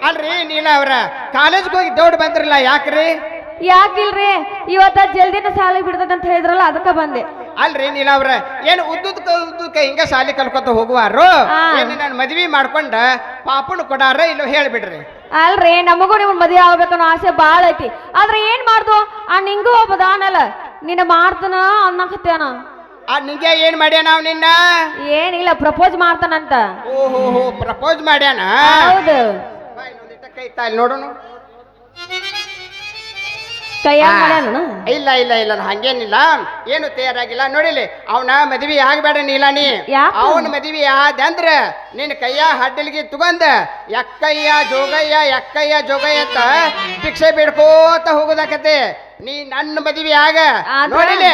ಅಲ್ರಿ ನೀಲ ಅವ್ರ ಕಾಲೇಜ್ಗೆ ಹೋಗಿ ದೌಡ್ ಬಂದ್ರಲ್ಲ ಯಾಕ್ರಿ? ಯಾಕಿಲ್ರಿ ಇವತ್ತ ಜಲ್ದಿನ ಸಾಲಿ ಬಿಡ್ತದಂತ ಹೇಳಿದ್ರಲ್ಲ ಅದಕ್ಕ ಬಂದೆ. ಅಲ್ರಿ ನೀಲ ಅವ್ರ ಏನು ಉದ್ದುಕ ಹಿಂಗ ಸಾಲಿ ಕಲ್ಕೊತ ಹೋಗುವಾರು ಏನು ನಾನು ಮದ್ವಿ ಮಾಡ್ಕೊಂಡ ಪಾಪುನ ಕೊಡಾರ ಇಲ್ಲೋ ಹೇಳ್ಬಿಡ್ರಿ. ಅಲ್ರಿ ನಮಗೂ ನಿಮ್ ಮದ್ವೆ ಆಗ್ಬೇಕನ್ನೋ ಆಸೆ ಬಾಳ ಐತಿ. ಆದ್ರೆ ಏನ್ ಮಾಡ್ದು ಆ ನಿಂಗೂ ಒಬ್ಬದಾನಲ್ಲ ನಿನ್ನ ಮಾಡ್ತಾನ ಅನ್ನಕತ್ತೇನ. ನಿಂಗೆ ಏನ್ ಮಾಡ್ಯಾನ ನಾವ್ ನಿನ್ನ? ಏನಿಲ್ಲ ಪ್ರಪೋಸ್ ಮಾಡ್ತಾನಂತ. ಓಹೋ ಪ್ರಪೋಸ್ ಮಾಡ್ಯಾನ? ಹೌದು. ಕೈ ತಾಯಿ ನೋಡೋಣ. ಕೈಯಾಗ ಮಾಡ್ಯಾನ? ಇಲ್ಲ ಇಲ್ಲ ಇಲ್ಲ ಹಂಗೇನಿಲ್ಲ, ಏನು ತಯಾರಾಗಿಲ್ಲ. ನೋಡಿಲಿ ಅವನ ಮದ್ವಿ ಆಗ್ಬೇಡ ನೀಲ ನೀ. ಅವನ ಮದ್ವಿ ಆದಂದ್ರ ನಿನ್ನ ಕೈಯ ಹಡ್ಡಲ್ಗಿ ತಗೊಂಡ ಎಕ್ಕಯ್ಯ ಜೋಗಯ್ಯ ಅಂತ ಭಿಕ್ಷೆ ಬಿಡ್ಕೋತ ಹೋಗೋದಾಕತೆ. ನೀ ನನ್ನ ಮದ್ವಿ ಆಗ ನೋಡಿಲಿ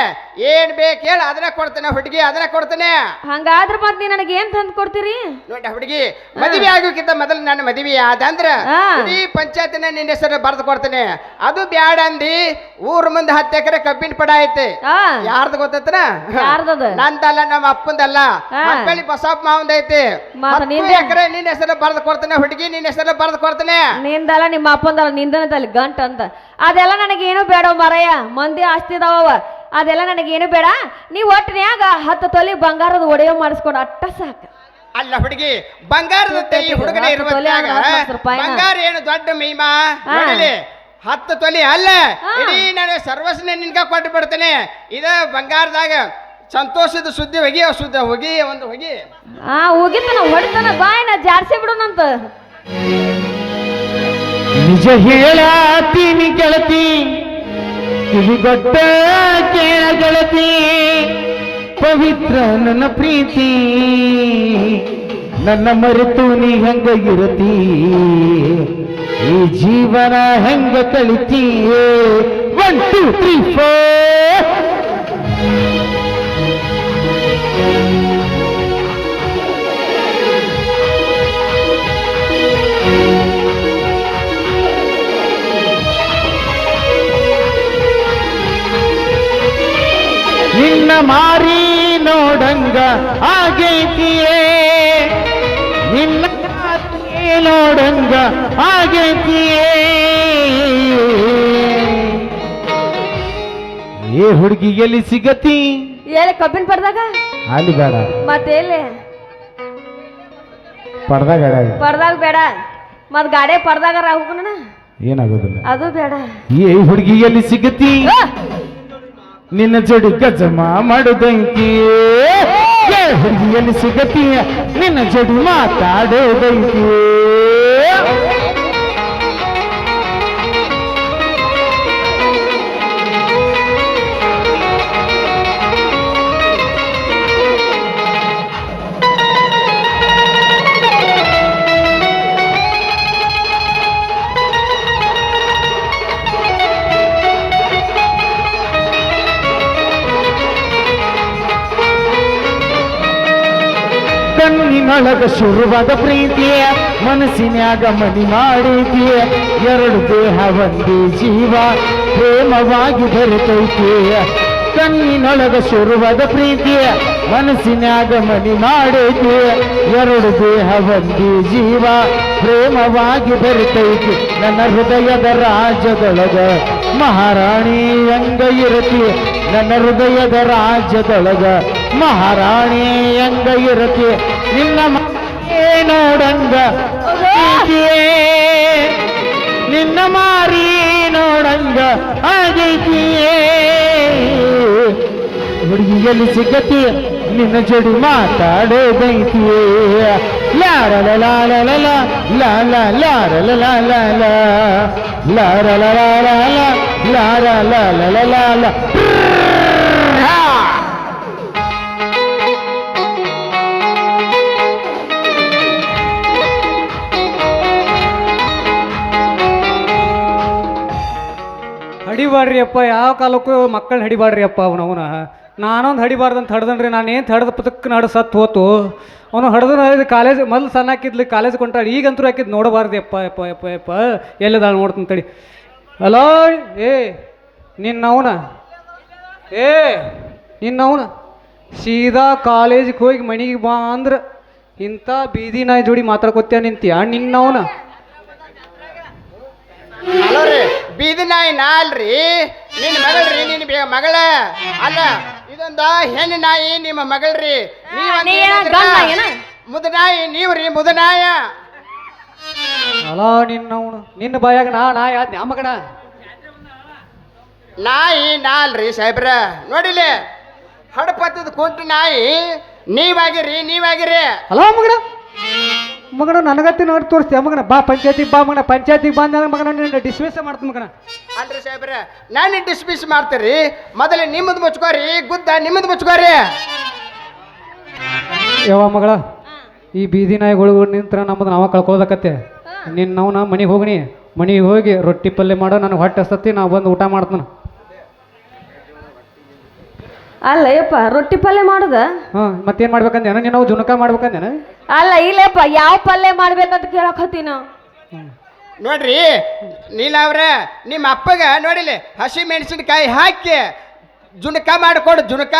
ಏನ್ ಬೇಕು ಹೇಳ ಅದನ್ನ ಕೊಡ್ತೇನೆ ಹುಡುಗಿ, ಅದನ್ನ ಕೊಡ್ತೇನೆ. ಹಂಗಾದ್ರ ಮತ್ ನೀ ನನಗೆ ಏನ್ ತಂದ್ ಕೊಡ್ತೀರಿ? ನೋಡ ಹುಡುಗಿ ಮದ್ವಿ ಆಗೋಕ್ಕಿಂತ ಮೊದಲು ನನ್ನ ಮದ್ವಿ ಆದಂದ್ರ ಇಡೀ ಪಂಚಾಯತಿನ ನಿನ್ನ ಹೆಸರು ಬರ್ದು ಕೊಡ್ತೇನೆ. ಅದು ಬ್ಯಾಡ ಅಂದಿ ಊರ್ ಮುಂದೆ 10 ಎಕರೆ ಕಬ್ಬಿನ ಪಡ ಐತೆ. ಯಾರ್ದು ಗೊತ್ತೈತನ? ನಂದಲ್ಲ, ನಮ್ಮ ಅಪ್ಪಂದಲ್ಲ, ಮಕ್ಕಳಿ ಬಸಪ್ಪ ಮಾವಂದ ಐತಿ. 10 ಎಕರೆ ನಿನ್ನ ಹೆಸರು ಬರ್ದು ಕೊಡ್ತೇನೆ ಹುಡುಗಿ, ನಿನ್ನ ಹೆಸರು ಬರ್ದು ಕೊಡ್ತೇನೆ. ನಿಂದಲ್ಲ ನಿಮ್ಮ ಅಪ್ಪಂದಲ್ಲ, ನಿಂದನದಲ್ಲಿ ಗಂಟ ಅಂತ. ಅದೆಲ್ಲ ನನಗೇನು ಬೇಡ ಮರಯ್ಯ, ಮಂದಿ ಆಸ್ತಿ ಇದಾವ, ಅದೆಲ್ಲ ನನಗೇನು ಬೇಡ. ನೀ ಒಟ್ಟಿನ್ಯಾಗ 10 ತೊಲಿ ಬಂಗಾರದ ಒಡೆಯೋ ಮಾಡಿಸ್ಕೊಂಡು ಅಟ್ಟ ಸಾಕ. ಅಲ್ಲ ಹುಡುಗಿ ಬಂಗಾರದ ಈ ಹುಡುಗನ ಇರುವಾಗ ಬಂಗಾರ ಏನು ದೊಡ್ಡ ಮಹಿಮಾ? 10 ತೊಲಿ ಅಲ್ಲ, ಇಡೀ ನಾನು ಸರ್ವಸ್ನ ನಿನ್ಗ ಕೊಟ್ಟು ಬಿಡ್ತೇನೆ. ಇದ ಬಂಗಾರದಾಗ ಸಂತೋಷದ ಸುದ್ದಿ ಹೋಗಿ ಒಂದು ಹೋಗಿ ಹೋಗಿತ್ತಾನ ಹೊಡಿತಾನ ಬಾಯಿನ ಜಾರ್ಸಿ ಬಿಡೋಣಂತ. ನಿಜ ಹೇಳತೀನಿ ಗೆಳತಿ, ಕಿವಿಗೊಟ್ಟ ಕೇಳ ಗೆಳತಿ, ಪವಿತ್ರ ನನ್ನ ಪ್ರೀತಿ, ನನ್ನ ಮರೆತು ನೀ ಹೆಂಗ ಇರತಿ, ಈ ಜೀವನ ಹೆಂಗ ಕಳಿತಿ. 1 2 3 4 ನಿನ್ನ ಮಾರಿ ನೋಡಂಗ ಆಗೈತಿಯೇ, ನಿನ್ನ ಮಾರಿ ನೋಡಂಗ ಆಗೈತಿಯೇ. ಏ ಹುಡುಗಿ ಎಲ್ಲಿ ಸಿಗತಿ? ಎಲ್ಲಿ ಕಬ್ಬಿನ ಪಡ್ದಾಗ? ಅಲ್ಲಿ ಬೇಡ, ಮತ್ತೆ ಎಲ್ಲಿ ಪಡ್ದಾಗ ಬೇಡ, ಮತ್ ಗಾಡಿ ಪಡ್ದಾಗ ಹೋಗೋಣ. ಏನಾಗೋದಿಲ್ಲ, ಅದು ಬೇಡ. ಏ ಹುಡುಗಿ ಎಲ್ಲಿ ಸಿಗತಿ? ನಿನ್ನ ಜೋಡಿ ಗಜಮ ಮಾಡುದೈತಿ. ಹುಡುಗಿಯಲ್ಲಿ ಸಿಗತಿ, ನಿನ್ನ ಜೋಡಿ ಮಾತಾಡೋದೈತಿ. ಕಣ್ಣಿನೊಳಗ ಶುರುವಾದ ಪ್ರೀತಿಯ ಮನಸ್ಸಿನ್ಯಾಗ ಮನಿ ಮಾಡೈತಿ. 2 ದೇಹ ಒಂದೇ ಜೀವ ಪ್ರೇಮವಾಗಿ ಬರುತ್ತೈತಿ. ಕಣ್ಣಿನೊಳಗ ಶುರುವಾದ ಪ್ರೀತಿಯ ಮನಸ್ಸಿನ್ಯಾಗ ಮನಿ ಮಾಡೈತಿ. 2 ದೇಹ ಒಂದೇ ಜೀವ ಪ್ರೇಮವಾಗಿ ಬರುತ್ತೈತಿ. ನನ್ನ ಹೃದಯದ ರಾಜ್ಯದೊಳಗ ಮಹಾರಾಣಿ ಹೆಂಗ ಇರತಿ, ನನ್ನ ಹೃದಯದ ರಾಜ್ಯದೊಳಗ ಮಹಾರಾಣಿ ಹೆಂಗ ಇರತಿ. ನಿನ್ನ ನೋಡಂಗ ನಿನ್ನ ಮಾರಿ ನೋಡಂಗ ಆಗೈತಿಯೇ. ಹುಡುಗಿಯಲ್ಲಿ ಸಿಗತಿ, ನಿನ್ನ ಜೋಡಿ ಮಾತಾಡೋದೈತಿಯೇ. ಲಾರಲ ಹಡಿಬಾಡ್ರಿ ಅಪ್ಪ, ಯಾವ ಕಾಲಕ್ಕೂ ಮಕ್ಕಳನ್ನ ಹಡಿಬಾಡ್ರಿ ಅಪ್ಪ. ಅವನವನ ನಾನೊಂದು ಹಡಿಬಾರ್ದಂತ ಹಡ್ದನ್ರಿ. ನಾನೇನು ಹಡ್ದು ಪುತಕ್ಕನ ಹಡ್ದು ಸತ್ತು ಹೋತು. ಅವನು ಹಡ್ದು ಕಾಲೇಜ್ ಮೊದಲು ಸಣ್ಣ ಹಾಕಿದ್ಲಿ, ಕಾಲೇಜ್ ಕೊಂಟಾಡಿ, ಈಗಂತೂ ಹಾಕಿದ್ದು ನೋಡಬಾರ್ದು ಅಪ್ಪ. ಯಪ್ಪ ಯಪ್ಪ ಯಪ್ಪ ಎಲ್ಲಿದಾಳು ನೋಡ್ತೀನಿ ತಡಿ. ಹಲೋ ನಿನ್ನವನ ನಿನ್ನವನ ಸೀದಾ ಕಾಲೇಜಿಗೆ ಹೋಗಿ ಮನೆಗೆ ಬಾ ಅಂದ್ರೆ ಇಂಥ ಬೀದಿ ನಾಯಿ ಜೋಡಿ ಮಾತಾಡ್ಕೊತ್ಯ ನಿಂತೀಯ ನಿನ್ನವನ. ಬೀದಿ ನಾಯಿ ನಾ ಅಲ್ರಿ ನಿನ್ನ ಮಗಳ್ರಿ ನಿನ್ನ ಮಗಳ ಅಲ್ಲ ಇದೊಂದ ಹೆಣ್ಣು ನಾಯಿ ನಿಮ್ಮ ಮಗಳ್ರಿ ನೀ ಏನ ಗಂಡ ನಾಯಿನ? ಮುದನಾಯಿ ನೀವ್ರಿ ಮುದನಾಯ ಅಲ್ಲ ನಿನ್ನ ಬಾಯಾಗ ನಾ ಯಾದ್ ಯಾ ಮಗನ ನಾಯಿ ನಾ ಅಲ್ರಿ ಸಾಹೇಬ್ರ ನೋಡಿಲಿ ಹಡಪತ್ತದ ಕುಂಟು ನಾಯಿ ನೀವಾಗಿರಿ ಅಲ್ಲ ಮಗನ ನನಗತ್ತಿ ನೋಡಿ ತೋರಿಸ್ತೀಯ ಮಗನ ಬಾ ಪಂಚಾಯತಿಗೆ ಬಾ ಮಗನ ಪಂಚಾಯತಿಗೆ ಬಂದ ಮಗನ ನಿನ್ನ ಡಿಸ್ಮಿಸ್ ಮಾಡ್ತೀನಿ ಮಗನ ಅಲ್ರಿ ಸಾಹೇಬ್ರ ನಾನು ಡಿಸ್ಮಿಸ್ ಮಾಡ್ತೀರಿ ಮೊದಲು ನಿಮ್ಮದು ಮುಚ್ಕೋರಿ ಗುದ್ದ ನಿಮ್ಮದು ಮುಚ್ಕೋರಿ ಯಾವ ಮಗಳ ಈ ಬೀದಿ ನಾಯಿಗಳು ನಿಂತ್ರ ನಮ್ಮದು ನಾವ ಕಳ್ಕೊಳ್ದಕತ್ತೆ ನಿನ್ನವನ ಮನೆಗೆ ಹೋಗ್ನಿ ಮನೆಗೆ ಹೋಗಿ ರೊಟ್ಟಿ ಪಲ್ಯ ಮಾಡೋ ನನಗೆ ಹೊಟ್ಟೆ ಹಸ್ತತಿ ನಾ ಬಂದು ಊಟ ಮಾಡ್ತಾನ ಅಲ್ಲ ಯಪ್ಪ ರೊಟ್ಟಿ ಪಲ್ಯ ಮಾಡುದ ಮತ್ತೇನ್ ಮಾಡ್ಬೇಕಂದೇನ ನೀನು ಜುನಕ ಮಾಡ್ಬೇಕಂದೇನ ಅಲ್ಲ ಇಲ್ಲಪ್ಪ ಯಾವ ಪಲ್ಯ ಮಾಡ್ಬೇಕಂತ ಕೇಳಕತ್ತೀನ ನೋಡ್ರಿ ನೀಲ ಅವ್ರ ನಿಮ್ಮ ಅಪ್ಪಗ ನೋಡಿಲಿ ಹಸಿ ಮೆಣಸಿನಕಾಯಿ ಹಾಕಿ ಜುನಕ ಮಾಡಿಕೊಡು ಜುನಕ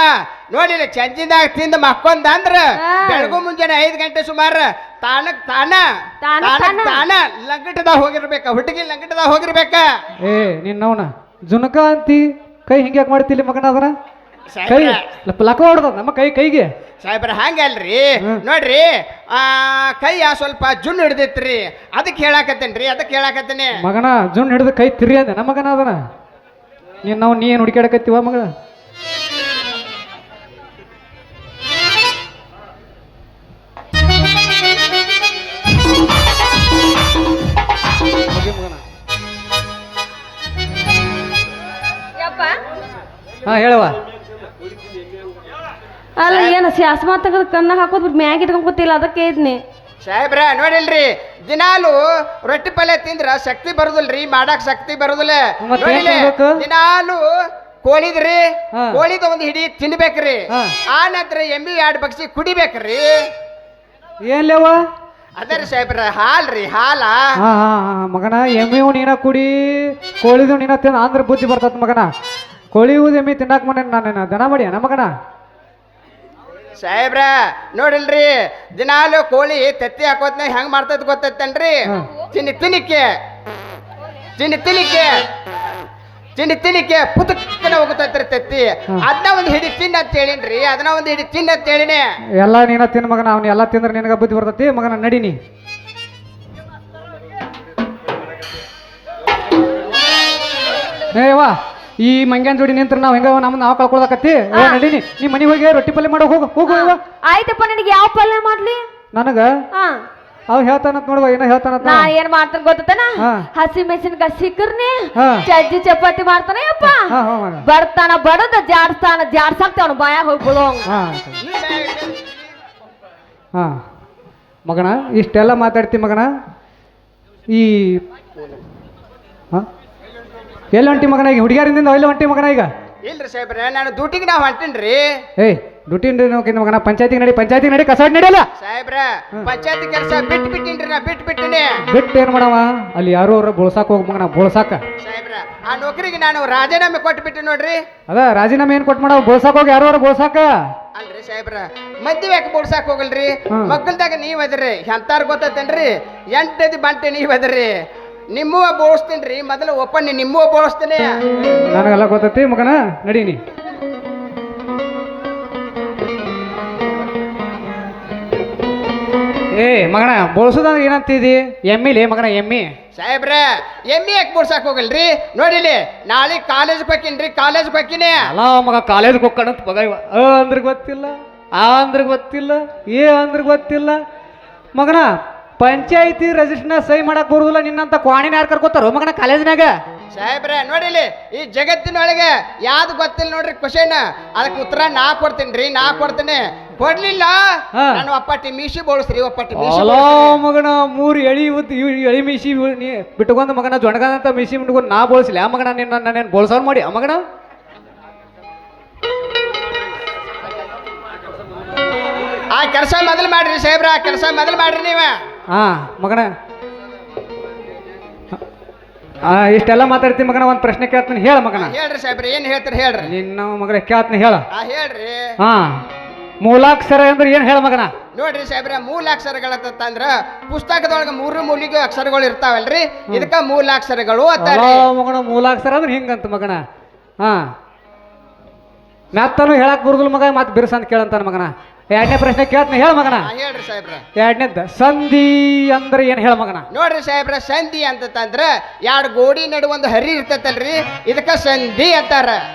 ನೋಡಿಲಿ ಚಂಜಿದಾಗ ತಿಂದ ಮಕ್ಕೊಂದ ಅಂದ್ರ ಬೆಳಗು ಮುಂಜಾನೆ 5 ಗಂಟೆ ಸುಮಾರು ತಾನ ಲಂಗಟದಾಗ ಹೋಗಿರ್ಬೇಕ ಹುಡುಗಿ ಲಂಗಟದಾಗ ಹೋಗಿರ್ಬೇಕ ಏ ನಿನ್ನವನ ಜುನಕ ಅಂತಿ ಕೈ ಹಿಂಗೆ ಯಾಕೆ ಮಾಡ್ತಿಲ್ಲ ಮಗನ ಅದನ್ನ ಕೈ ಲಕ ಹೊಡ್ದ ನಮ್ಮ ಕೈಗೆ ಸಾಹೇಬ್ರ ಹಂಗಲ್ರಿ ನೋಡ್ರಿ ಕೈಯ ಸ್ವಲ್ಪ ಜುಣ್ಣು ಹಿಡ್ದೈತ್ರಿ ಅದಕ್ಕೆ ಹೇಳಾಕತ್ತೇನಿ ಮಗನ ಜುಣ್ಣು ಹಿಡಿದು ಕೈ ತಿರಿ ಅಂದೆ ನಮ್ಮ ಮಗನ ಅದನ್ನ ನೀ ಏನು ಹುಡುಕಾಡಕತ್ತೀವ ಮಗಳ ಹೇಳವ ಅಲ್ಲ ಏನು ಶಾಸ್ಮ ತೆಗೆದು ಕಣ್ಣ ಹಾಕೋದ್ ಮ್ಯಾಗ ಇಟ್ಕೊಂಡ್ ಕೂತಿಲ್ಲ ಅದಕ್ಕೆ ಇದ್ನಿ ಸಾಹೇಬ್ರ ನೋಡಿಲ್ರಿ ದಿನಾಲು ರೊಟ್ಟಿ ಪಲ್ಯ ತಿಂದ್ರ ಶಕ್ತಿ ಬರುದಿಲ್ರಿ ಮಾಡಾಕ್ ಶಕ್ತಿ ಬರುದಿಲ್ಲ ದಿನಾಲು ಕೋಳಿದ್ರಿ ಕೋಳಿದ ಒಂದು ಹಿಡಿ ತಿನ್ಬೇಕ್ರಿ ಆ ನಂತರ ಎಮ್ಮಿ 2 ಬಗ್ಸಿ ಕುಡಿಬೇಕ್ರಿ ಏನ್ಲೇವ ಅದರಿ ಸಾಹೇಬ್ರ ಹಾಲ್ರಿ ಹಾಲ ಮಗನ ಎಮ್ಮಿವು ನೀನ ಕುಡಿ ಕೋಳಿದು ನೀನ ತಿನ್ನ ಅಂದ್ರ ಬುದ್ಧಿ ಬರ್ತದ ಮಗನ ಕೋಳಿವು ಎಮ್ಮಿ ತಿನ್ನಾಕ ಮನೆ ನಾನು ದನ ಮಾಡಿ ಮಗನ ಸಾಹೇಬ್ರ ನೋಡಿಲ್ರಿ ದಿನಾಲು ಕೋಳಿ ತತ್ತಿ ಹಾಕೋದ್ನ ಹೆಂಗ್ ಮಾಡ್ತದ ಗೊತ್ತೈತೇನ್ರಿ ತಿನ್ನಿಕ್ಕೆ ಪುತಕ್ಕನ ಹೋಗುತ್ತೈತ್ರಿ ತತ್ತಿ ಅದನ್ನ ಒಂದು ಹಿಡಿ ತಿನ್ನ ಅಂತ ಹೇಳಿನ್ರಿ ಅದನ್ನ ಒಂದು ಹಿಡಿ ತಿನ್ನ ಅಂತ ಹೇಳಿನಿ ಎಲ್ಲ ನೀನ ತಿನ್ನ ಮಗನ ಅವ್ನ ಎಲ್ಲ ತಿಂದ್ರೆ ನಿನಗ ಬುದ್ಧಿ ಬರ್ತೈತಿ ಮಗನ ನಡೀನಿ ಏವಾ ಈ ಮಂಗ್ಯಾನ್ ಜೋಡಿ ನಿಂತ್ರ ನಾವ್ ಹೆಂಗ ನಾವು ಕಳ್ಕೊಳಕತ್ತಿ ನಡೀನಿ ನೀ ಮನೆಗೆ ಹೋಗಿ ರೊಟ್ಟಿ ಪಲ್ಯ ಮಾಡೋ ಹೋಗು ಆಯ್ತಪ್ಪ ನಿನಗೆ ಯಾವ ಪಲ್ಯ ಮಾಡ್ಲಿ ನನಗ ಅವ್ ಹೇಳ್ತಾನತ್ ನೋಡುವ ಏನೋ ಹೇಳ್ತಾನತ್ ನಾ ಏನ್ ಮಾಡ್ತಾನ ಗೊತ್ತನ ಹಸಿ ಮೆಣಸಿನಕಾಯಿ ಸಿಕ್ಕರ್ನಿ ಚಜ್ಜಿ ಚಪಾತಿ ಮಾಡ್ತಾನೆ ಅಪ್ಪ ಬರ್ತಾನ ಬಡದ ಜಾಡ್ಸಾಕ್ತ ಅವ್ನ ಬಾಯಾಗ ಹೋಗಿ ಬಿಡೋ ಮಗನ ಇಷ್ಟೆಲ್ಲ ಮಾತಾಡ್ತಿ ಮಗನ ಈ ಎಲ್ಲಿ ಹೊಂಟಿ ಮಗನ ಈಗ ಹುಡುಗಿಯರಿಂದ ಎಲ್ಲಿ ಹೊಂಟಿ ಮಗನ ಈಗ ಇಲ್ರಿ ಸಾಹೇಬ್ರೆ ನಾನು ಡ್ಯೂಟಿಗೆ ನಾವು ಹೊಂಟೇನ್ರಿ ಡ್ಯೂಟಿ ಮಗನ ಪಂಚಾಯತಿಗೆ ನಡಿ ಕಸಾಡ್ ನಡಿಯಲ್ಲ ಸಾಹೇಬ್ರ ಪಂಚಾಯತಿ ಕೆಲಸ ಬಿಟ್ಟಿನ್ರಿ ನಾ ಬಿಟ್ಟಿನಿ ಬಿಟ್ಟು ಏನ್ ಮಾಡವ ಅಲ್ಲಿ ಯಾರು ಅವ್ರ ಬೋಳ್ಸಾಕ ಹೋಗ್ ಮಗನ ಬೋಳ್ಸಾಕ ಸಾಹೇಬ್ರ ಆ ನೌಕರಿಗೆ ನಾನು ರಾಜೀನಾಮೆ ಕೊಟ್ಟು ನೋಡ್ರಿ ಅದ ರಾಜೀನಾಮೆ ಏನ್ ಕೊಟ್ಟು ಮಾಡವ ಬೋಳ್ಸಾಕ ಹೋಗಿ ಯಾರು ಅವ್ರ ಬೋಳ್ಸಾಕ ಅಲ್ರಿ ಸಾಹೇಬ್ರ ಮದ್ವೆ ಯಾಕೆ ಬೋಳ್ಸಾಕ ಹೋಗಲ್ರಿ ಮಕ್ಕಳ್ದಾಗ ನೀವ್ ಅದ್ರಿ ಎಂತಾರ ಗೊತ್ತೈತೇನ್ರಿ 8 ಬಂಟೆ ನೀವ್ ಅದ್ರಿ ನಿಮ್ಮವ ಬೋಳಿಸ್ತೀನಿ ಮೊದಲು ಒಪ್ಪಣ್ಣಿ ನಿಮ್ಮವ ಬೋಳಿಸ್ತೀನಿ ನನಗೆಲ್ಲ ಗೊತ್ತೈತಿ ಮಗನ ನಡೀನಿ ಮಗನ ಬೋಳ್ಸೋದಂದ್ರೆ ಏನಂತಿದಿ ಎಮ್ಮಿಲಿ ಮಗನ ಎಮ್ಮಿ ಸಾಹೇಬ್ರ ಎಮ್ಮಿ ಯಾಕೆ ಬೋಳ್ಸಾಕ್ ಹೋಗಲ್ರಿ ನೋಡಿಲಿ ನಾಳೆ ಕಾಲೇಜ್ ಹೋಗ್ತೀನಿ ಅಲ್ಲ ಮಗ ಕಾಲೇಜ್ಗೆ ಹೋಗ್ಕಣಂತ ಮಗ ಇವ ಅಂದ್ರೆ ಗೊತ್ತಿಲ್ಲ ಅಂದ್ರೆ ಗೊತ್ತಿಲ್ಲ ಅಂದ್ರೆ ಗೊತ್ತಿಲ್ಲ ಮಗನ ಪಂಚಾಯತಿ ರಿಜಿಸ್ಟರ್ನ ಸಹಿ ಮಾಡಕ್ ಬರುದಿಲ್ಲ ನಿನ್ನಂತ ಕ್ವಾಣಿನ ಯಾರು ಕರ್ಕೋತಾರೋ ಮಗನ ಕಾಲೇಜ್ನಾಗ ಸಾಹೇಬ್ರೆ ನೋಡಿಲಿ ಈ ಜಗತ್ತಿನೊಳಗೆ ಯಾವ್ದು ಗೊತ್ತಿಲ್ಲ ನೋಡ್ರಿ ಕ್ವಶನ್ ಅದಕ್ಕೆ ಉತ್ತರ ನಾ ಕೊಡ್ತೀನಿ ಕೊಡ್ಲಿಲ್ಲ ನಾನು ಒಪ್ಪಟ್ಟಿ ಮೀಸಿ ಬೋಳಿಸ್ರಿ ಮಗನ 3 ಎಳಿ ಮೀಸಿ ಬಿಟ್ಕೊಂಡ್ ಮಗನ ಜೊಣಗಂತ ಮೀಸಿ ಬಿಟ್ಕೊಂಡು ನಾ ಬೋಳಿಸ್ಲಿ ಆ ಮಗನ ನಿನ್ನ ಬೋಳ್ಸೋರ್ ಮಾಡಿ ಆ ಮಗನ ಆ ಕೆಲಸ ಮೊದಲು ಮಾಡ್ರಿ ಸಾಹೇಬ್ರ ಆ ಕೆಲಸ ಮೊದಲು ಮಾಡ್ರಿ ನೀವ ಮಗನ ಇಷ್ಟೆಲ್ಲ ಮಾತಾಡ್ತೀನಿ ಮಗನ ಒಂದ್ ಪ್ರಶ್ನೆ ಕೇಳ್ತೀನಿ ಹೇಳ ಮಗನ ಹೇಳ್ರಿ ಸಾಹೇಬ್ರ ಏನ್ ಹೇಳ್ತೀರಿ ಹೇಳ್ರಿ ನಿನ್ನ ಮಗನ ಕೇಳ್ತೀನಿ ಹೇಳ ಹೇಳ್ರಿ ಮೂಲಾಕ್ಷರ ಅಂದ್ರೆ ಏನು ಹೇಳ ಮಗನ ನೋಡ್ರಿ ಸಾಹೇಬ್ರ ಮೂಲಾಕ್ಷರಗಳಂತಂದ್ರ ಪುಸ್ತಕದೊಳಗ ಮೂರು ಮೂಲಿಗೆ ಅಕ್ಷರಗಳು ಇರ್ತಾವಲ್ರಿ ಇದಕ್ಕ ಮೂಲಾಕ್ಷರಗಳು ಅಂತಾರೆ ಮಗನ ಮೂಲಾಕ್ಷರ ಅಂದ್ರೆ ಹಿಂಗಂತ ಮಗನ ಹಾ ಮ್ಯಾತ್ತನು ಹೇಳಕ್ ಬರುದಿಲ್ಲ ಮಗ ಮತ್ತೆ ಬಿರ್ಸಂತ ಕೇಳಂತಾನ ಮಗನ ಎರಡನೇ ಪ್ರಶ್ನೆ ಕೇಳ್ತಾನೆ ಹೇಳ ಮಗನ ಹೇಳ್ರಿ ಸಾಹೇಬ್ರ ಎರಡನೇದ ಸಂಧಿ ಅಂದ್ರೆ ಏನು ಹೇಳ ಮಗನ ನೋಡ್ರಿ ಸಾಹೇಬ್ರ ಸಂಧಿ ಅಂತಂದ್ರ ಎರಡು ಗೋಡಿ ನಡು ಒಂದು ಹರಿ ಇರ್ತೈತಲ್ರಿ ಇದಕ್ಕ ಸಂಧಿ ಅಂತಾರ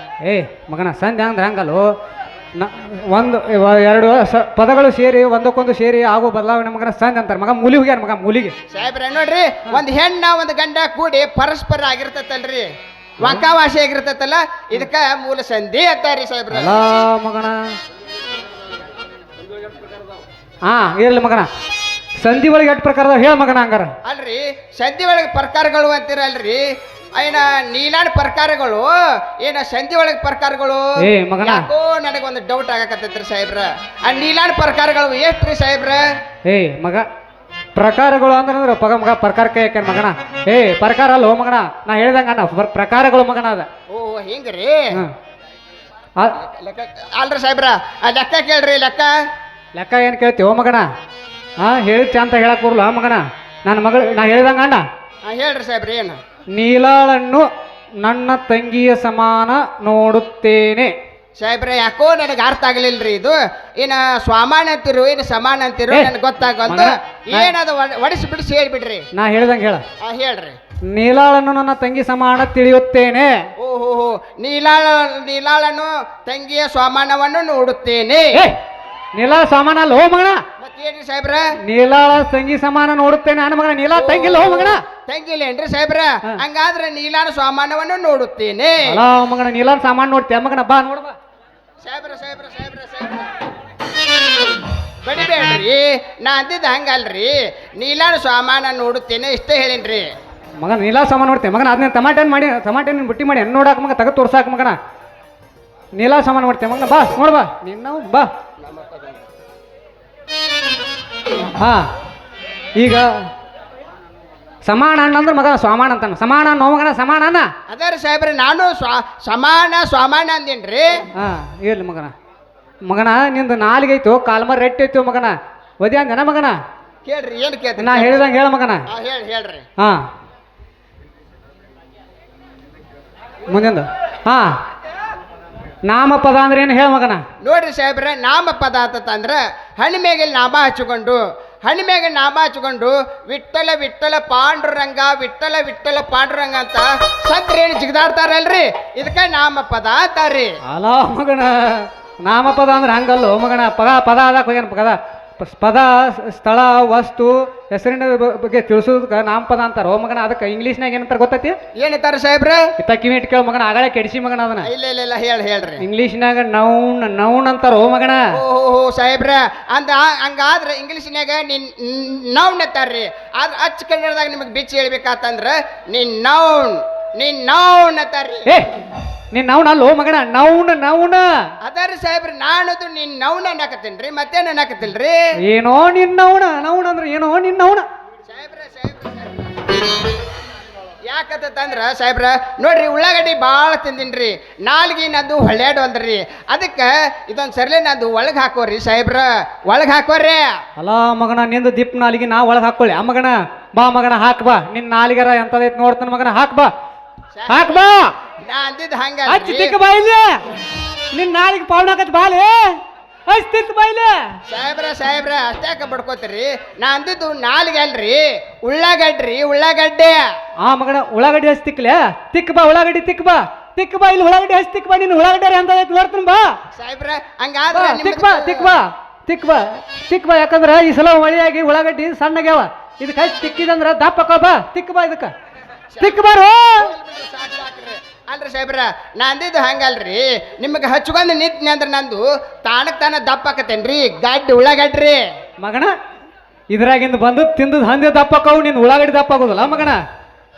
ಏ ಮಗನ ಸಂಧಿ ಅಂದ್ರೆ ಹಂಗಲ್ಲೋ ಒಂದು ಎರಡು ಪದಗಳು ಸೇರಿ ಒಂದಕ್ಕೊಂದು ಸೇರಿ ಆಗೋ ಬದಲಾವಣೆ ಮಗನ ಸಂಧಿ ಅಂತಾರೆ ಮಗ ಮೂಲಿ ಹೋಗ್ಯಾರ ಮಗ ಮೂಲಿಗೆ ಸಾಹೇಬ್ರ ನೋಡ್ರಿ ಒಂದು ಹೆಣ್ಣ ಒಂದು ಗಂಡ ಕೂಡಿ ಪರಸ್ಪರ ಆಗಿರ್ತೈತಲ್ರಿ ವಾಕಾವಾಸಿ ಆಗಿರ್ತೈತಲ್ಲ ಇದಕ್ಕ ಮೂಲ ಸಂಧಿ ಅಂತಾರಿ ಸಾಹೇಬ್ರ ಅಲ್ಲ ಮಗನ ಹಾ ಇರ್ಲಿ ಮಗನ ಸಂಧಿ ಒಳಗೆ ಎಷ್ಟು ಪ್ರಕಾರದ ಹೇಳ ಮಗನ ಹಂಗಾರ ಅಲ್ರಿ ಸಂಧಿ ಒಳಗೆ ಪ್ರಕಾರಗಳು ಅಂತೀರಲ್ರಿ ಏನ ನೀಲಾನ್ ಪ್ರಕಾರಗಳು ಏನ ಸಂಧಿ ಒಳಗೆ ಪ್ರಕಾರಗಳು ಏ ಮಗನ ಯಾಕೋ ನನಗೊಂದು ಡೌಟ್ ಆಗಕತ್ತೈತ್ರಿ ಸಾಹೇಬ್ರ ಆ ನೀಲಾನ್ ಪ್ರಕಾರಗಳು ಎಷ್ಟ್ರಿ ಸಾಹೇಬ್ರ ಏ ಮಗ ಪ್ರಕಾರಗಳು ಅಂದ್ರೆ ಪಗ ಮಗ ಪ್ರಕಾರಕ್ಕೆ ಯಾಕೆ ಮಗನ ಏ ಪ್ರಕಾರ ಅಲ್ಲ ಮಗನ ನಾ ಹೇಳ್ದಂಗ ಅಣ್ಣ ಪ್ರಕಾರಗಳು ಮಗನ ಅದ ಓ ಹಿಂಗ್ರಿ ಹ್ಮ್ ಲೆಕ್ಕ ಅಲ್ರಿ ಸಾಹೇಬ್ರ ಆ ಲೆಕ್ಕ ಕೇಳ್ರಿ ಲೆಕ್ಕ ಲೆಕ್ಕ ಏನು ಕೇಳ್ತೀವೋ ಮಗನ ಹಾ ಹೇಳಿದ್ ಅಂತ ಹೇಳಕ್ ಬರಲ್ಲ ಮಗನ ನನ್ನ ಮಗಳು ನಾ ಹೇಳ್ದಂಗ ಅಣ್ಣ ಹೇಳ್ರಿ ಸಾಹೇಬ್ರ ಏನು ನೀಲಾಳನ್ನು ನನ್ನ ತಂಗಿಯ ಸಮಾನ ನೋಡುತ್ತೇನೆ ಸಾಹೇಬ್ರ ಯಾಕೋ ನನಗೆ ಅರ್ಥ ಆಗ್ಲಿಲ್ರಿ ಇದು ಏನ ಸ್ವಾಮಾನ ಅಂತಿರು ಏನು ಸಮಾನ ಅಂತಿರು ನನಗೆ ಗೊತ್ತಾಗಲ್ದು ಏನದು ಒಡಿಸಿ ಬಿಡಿಸಿ ಹೇಳ್ಬಿಡ್ರಿ ನಾ ಹೇಳ್ದಂಗ ಹೇಳ ಹೇಳ್ರಿ ನೀಲಾಳನ್ನು ನನ್ನ ತಂಗಿ ಸಮಾನ ತಿಳಿಯುತ್ತೇನೆ ಓಹೋ ನೀಲಾಳನು ತಂಗಿಯ ಸ್ವಾಮಾನವನ್ನು ನೋಡುತ್ತೇನೆ ನೀಲಾಳ ಸಮಾನ ಅಲ್ಲ ಹೋ ಮಗನ ಮತ್ತೇನ್ರಿ ಸಾಹೇಬ್ರ ನೀಲಾಳ ತಂಗಿ ಸಮಾನ ನೋಡುತ್ತೇನೆ ನನ್ನ ಮಗನ ನೀಲಾ ತಂಗಿಲ್ಲ ಹೋ ಮಗನ ತಂಗಿಲ್ಲೇನ್ರಿ ಸಾಹೇಬ್ರ ಹಂಗಾದ್ರೆ ನೀಲಾನ ಸ್ವಾಮಾನವನ್ನು ನೋಡುತ್ತೇನೆ ಅಲ್ಲ ಮಗನ ನೀಲಾಳ ಸಾಮಾನು ನೋಡ್ತೇವೆ ಮಗನ ಬಾ ನೋಡ್ಬಾ ಸಾಹೇಬ್ರ ಬಡಿಬೇಡ್ರಿ ನಾ ಅಂದಿದ್ದು ಹಂಗಲ್ರಿ ನೀಲಾನ ಸ್ವಾಮಾನ ನೋಡುತ್ತೇನೆ ಇಷ್ಟೇ ಹೇಳಿನ್ರಿ ಮಗನ ನೀಲಾ ಸಾಮಾನು ನೋಡ್ತೇವೆ ಮಗನ ಅದನ್ನ ಟಮಾಟೆ ಬುಟ್ಟಿ ಮಾಡಿ ಎಣ್ಣೆ ನೋಡಾಕ ಮಗ ತೆಗೆದು ತೋರ್ಸಾಕ ಮಗನ ನೀಲಾ ಸಾಮಾನು ನೋಡ್ತೇವೆ ಮಗನ ಬಾ ನೋಡ್ಬಾ ನಿನ್ನ ಬಾ ಹಾ ಈಗ ಸಮಾನ ಅಣ್ಣ ಅಂದ್ರೆ ಮಗ ಸ್ವಾಮಾನ ಅಂತಾನ ಸಮಾನ ನೋ ಮಗನ ಸಮಾನ ಅನ್ನ ಅದೇ ರೀ ಸಾಹೇಬ್ರೆ ನಾನು ಸ್ವಾಮಾನ ಅಂದೇನ್ರಿ ಹಾ ಇರ್ಲಿ ಮಗನ ನಿಂದು ನಾಲಿಗೆ ಐತು ಕಾಲ್ಮರ್ ರೆಟ್ಟಿ ಐತು ಮಗನ ಒದಿ ಅಂದನ ಮಗನ ಕೇಳ್ರಿ ಏನು ಕೇಳ್ತೀನಿ ನಾ ಹೇಳಿದಂಗೆ ಹೇಳ ಮಗನ ಹೇಳ್ರಿ ಹಾ ಮುಂದಿಂದ ಹಾ ನಾಮಪದ ಅಂದ್ರೆ ಏನು ಹೇಳ ಮಗನ ನೋಡ್ರಿ ಸಾಹೇಬ್ರೆ ನಾಮಪದ ಅಂತಂದ್ರ ಹಣ್ಣು ಮೇಗಿಲ್ ನಾಮ ಹಚ್ಚಿಕೊಂಡು ವಿಠ್ಠಲ ವಿಠ್ಠಲ ಪಾಂಡುರಂಗ ವಿಠ್ಠಲ ವಿಠ್ಠಲ ಪಾಂಡುರಂಗ ಅಂತ ಸಂತ್ರಿ ಏನು ಜಿಗದಾಡ್ತಾರಲ್ರಿ ಇದಕ್ಕೆ ನಾಮಪದ ಅಂತಾರ್ರಿ ಅಲ್ಲ ಮಗನ ನಾಮಪದ ಅಂದ್ರೆ ಹಂಗಲ್ಲೋ ಮಗನ ಪದ ಅದಕ್ಕೆ ಹೋಗ್ಯಾನ ಪದ ಸ್ಥಳ ವಸ್ತು ಹೆಸರಿನ ಬಗ್ಗೆ ತಿಳಿಸೋದಕ್ಕೆ ನಾಮಪದ ಅಂತಾರ ಓ ಮಗನ ಅದಕ್ಕೆ ಇಂಗ್ಲೀಷ್ನಾಗ ಏನಂತಾರ ಗೊತ್ತೈತಿ ಏನಂತಾರ ಸಾಹೇಬ್ರ ಇತ್ತ ಕಿವಿ ಇಟ್ಟು ಕೇಳ ಮಗನ ಆಗಳೇ ಕೆಡಿಸಿ ಮಗನ ಅದನ್ನ ಇಲ್ಲ ಹೇಳ್ರಿ ಇಂಗ್ಲೀಷ್ನಾಗ ನೌನ್ ಅಂತಾರ ಓ ಮಗನ ಓಹೋ ಸಾಹೇಬ್ರ ಹಂಗಾದ್ರೆ ಇಂಗ್ಲೀಷ್ನಾಗ ನೌನ್ ಅಂತಾರ್ರಿ ಆದ್ರೆ ಅಚ್ಚ ಕನ್ನಡದಾಗ ನಿಮಗೆ ಬಿಚ್ಚಿ ಹೇಳ್ಬೇಕಾತಂದ್ರ ನೀನ್ ನೌನ್ ಅಂತಾರ್ರಿ ನೀನ್ ನೌನ್ ಅಲ್ಲೋ ಮಗನ ನೌನ್ ಅದಾರಿ ಸಾಹೇಬ್ರ ನಾನದು ನೀನ್ ನೌನ್ ಅನ್ನಕತ್ತೀನ್ರಿ ಮತ್ತೇನ್ ಅನ್ನಕತ್ತಿಲ್ರಿ ಏನೋ ನಿನ್ ನೌನ್ ಅಂದ್ರೆ ಏನೋ ನಿನ್ ನೌನ ಸಾಹೇಬ್ರ ಯಾಕತ್ತಂದ್ರ ಸಾಹೇಬ್ರ ನೋಡ್ರಿ ಉಳ್ಳಾಗಡ್ಡಿ ಭಾಳ ತಿಂದಿನ್ರಿ ನಾಲ್ಗಿ ನಂದು ಹೊಳ್ಯಾಡ್ವಲ್ರಿ ಅದಕ್ಕೆ ಇದೊಂದು ಸರ್ಲೆ ನಂದು ಒಳಗೆ ಹಾಕೋರಿ ಸಾಹೇಬ್ರ ಒಳಗೆ ಹಾಕೋರಿ ಅಲ್ಲ ಮಗನ ನಿಂದು ದಿಪ್ ನಾಲಿಗೆ ನಾ ಒಳಗೆ ಹಾಕೊಳ್ಳಿ ಆ ಮಗನ ಬಾ ಮಗನ ಹಾಕ್ ಬಾ ನಿನ್ ನಾಲಿಗರ ಎಂತದೈತ್ ನೋಡ್ತಾನ ಮಗನ ಹಾಕ್ ಬಾ ನಾ ಅಂದಿದ್ದು ಹಂಗ ತಿಕ್ಕ ಬಾ ಇಲ್ಲಿ ನಿನ್ ನಾಲಿಗೆ ಪಾವನಾಕತ್ ಬಾಲಿ ತಿಕ್ಕ ಬಾ ಇಲ್ಲಿ ಸಾಹೇಬ್ರ ಅಷ್ಟ್ಯಾಕ ಬಡ್ಕೋತೀರಿ ನಾ ಅಂದಿದ್ದು ನಾಲ್ಗೆ ಅಲ್ರಿ ಉಳ್ಳಾಗಡ್ಡೆ ಆ ಮಗನ ಉಳ್ಳಾಗಡ್ಡಿ ಹಚ್ಚಿ ತಿಕ್ಕ ಬಾ ಉಳ್ಳಾಗಡ್ಡಿ ತಿಕ್ಕ ಬಾ ಇಲ್ಲಿ ಉಳ್ಳಾಗಡ್ಡಿ ಹಚ್ಚಿ ತಿಕ್ಕ ಬಾ ನಿನ್ನ ಉಳ್ಳಾಗಡ್ಡಿ ಎಂತದೈತ್ ನೋಡ್ತಾನ ಬಾ ಸಾಹೇಬ್ರ ಹಂಗಾದ್ರೆ ತಿಕ್ಕ ಬಾ ಯಾಕಂದ್ರ ಈ ಸಲ ಮಳೆಯಾಗಿ ಉಳ್ಳಾಗಡ್ಡಿ ಸಣ್ಣಗ್ಯಾವ ಇದಕ್ಕೆ ಹಚ್ಚಿ ತಿಕ್ಕಿದಂದ್ರ ದಪ್ಪ ಬಾ ತಿಕ್ಕ ಬಾ ಇದಕ್ಕ ತಿಕ್ಕ ಬಾರು ಅಲ್ರಿ ಸಾಹೇಬ್ರ ನಾ ಅಂದಿದ್ದು ಹಂಗಲ್ರಿ ನಿಮಗೆ ಹಚ್ಕೊಂಡ್ ನಿಂತ್ನಿ ಅಂದ್ರೆ ನಂದು ತಾನಕ್ ತಾನ ದಪ್ಪ ಆಕತ್ತೇನ್ರಿ ಉಳ್ಳಾಗಡ್ರಿ ಮಗನ ಇದ್ರಾಗಿಂದ ಬಂದು ತಿಂದು ಹಂದಿ ದಪ್ಪ ಆಕವು ನಿನ್ ಉಳ್ಳಾಗಡ್ಡಿ ದಪ್ಪ ಆಗೋದಿಲ್ಲ ಮಗನ